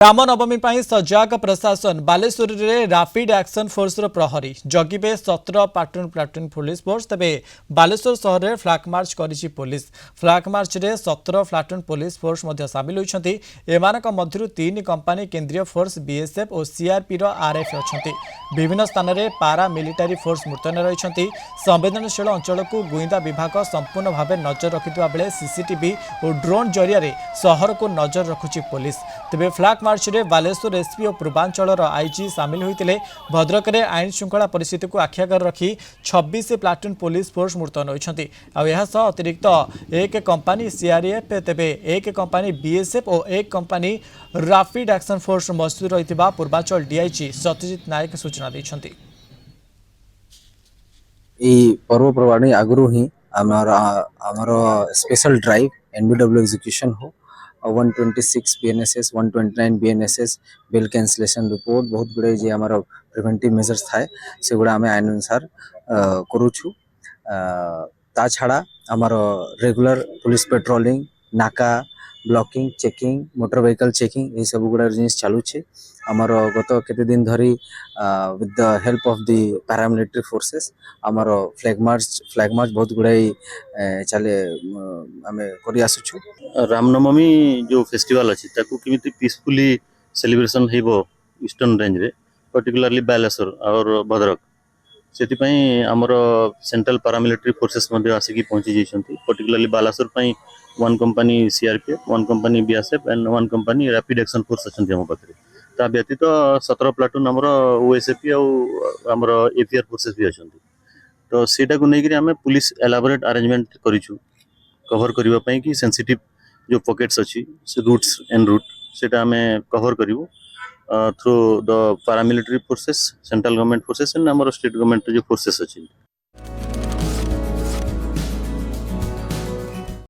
रामनवमी ପାଇଁ ସଜାଗ ପ୍ରଶାସନ ବାଲେଶ୍ୱରରେ ରାପିଡ୍ ଆକ୍ସନ ଫୋର୍ସର ପ୍ରହରୀ ଜଗିବେ 17 ପ୍ଲାଟୁନ୍ ପୁଲିସ ଫୋର୍ସ ତେବେ ବାଲେଶ୍ୱର ସହରରେ ଫ୍ଲାଗ ମାର୍ଚ୍ଚ କରିଛି ପୁଲିସ ଫ୍ଲାଗ ମାର୍ଚ୍ଚରେ 17 ପ୍ଲାଟୁନ୍ ପୁଲିସ ଫୋର୍ସ ମଧ୍ୟ ସାମିଲ ହୋଇଛନ୍ତି ଏମାନଙ୍କ ମଧ୍ୟରୁ 3 କମ୍ପାନୀ କେନ୍ଦ୍ରୀୟ ଫୋର୍ସ ବିଏସଏଫ୍ ଓ ସିଆରପିର ଆରଏଫ୍ ଅଛନ୍ତି ବିଭିନ୍ନ ସ୍ଥାନରେ ପାରା ମିଲିଟାରୀ ଫୋର୍ସ ମୁତୟନ ରହିଛନ୍ତି ସମ୍ବେଦନଶୀଳ ଅଞ୍ଚଳକୁ ଗୁଇନ୍ଦା ବିଭାଗ ସମ୍ପୂର୍ଣ୍ଣ ଭାବେ ନଜର ରଖିଥିବା ବେଳେ सीसीटीवी और ड्रोन जरिया सहर को नजर रखुची पुलिस तेज फ्लाग मार्च रे बालेश्वर एसपी और पूर्वांचल आईजी सामिल होते भद्रक में आईन श्रृंखला परिस्थिति को आखिआगर रखी 26 प्लाटून पुलिस फोर्स मुतयन होती अतिरिक्त एक कंपनी सीआरएफ तेज एक कंपनी बीएसएफ और एक कंपनी रैपिड एक्शन फोर्स मौजूद रही पूर्वांचल डीआईजी सत्यजित नायक सूचना देते पर्वपर्वाणी आगु ही आमर स्पेशल ड्राइव एनबीडब्ल्यू एग्जीक्यूशन हो 126 BNSS 129 BNSS bill cancellation report बहुत गुड़े जे आमर प्रिवेंटिव मेजर्स थाए से गुड़ा आम आईन अनुसार करूछु ता छाड़ा आमर रेगुलर पुलिस पेट्रोलिंग नाका blocking checking motor vehicle checking ये सब गुड़ा जिन चलुचे आमर गत केते दिन धरी with the help of the paramilitary forces आमर फ्लैग मार्च बहुत गुड़ाई चले आम कर आसुछु। रामनवमी जो फेस्टिवल अच्छी केमी पीसफुली सेलिब्रेशन हो ईस्टर्न रेंज रे पर्टिकुलरली बालेश्वर और भद्रक से आमर सेंट्रल पैरामिलिटरी फोर्सेस आसिक पहुंची जाइछंती particularly Baleswar one company CRPF one company BSF and one company rapid action force अच्छा आम पाखे ता व्यतीत 17 प्लाटून आमर ओएसएपी आमर एपीआर फोर्सेस भी अच्छा तो सेटा को लेकर आम पुलिस एलाबोरेट अरेंजमेंट करिछु कवर करने कि सेंसिटिव जो पॉकेट्स अच्छी से रूट्स एंड रूट सेटा आम कवर करूँ through the paramilitary forces central government forces and आमर स्टेट गवर्नमेंट जो फोर्सेस अच्छी।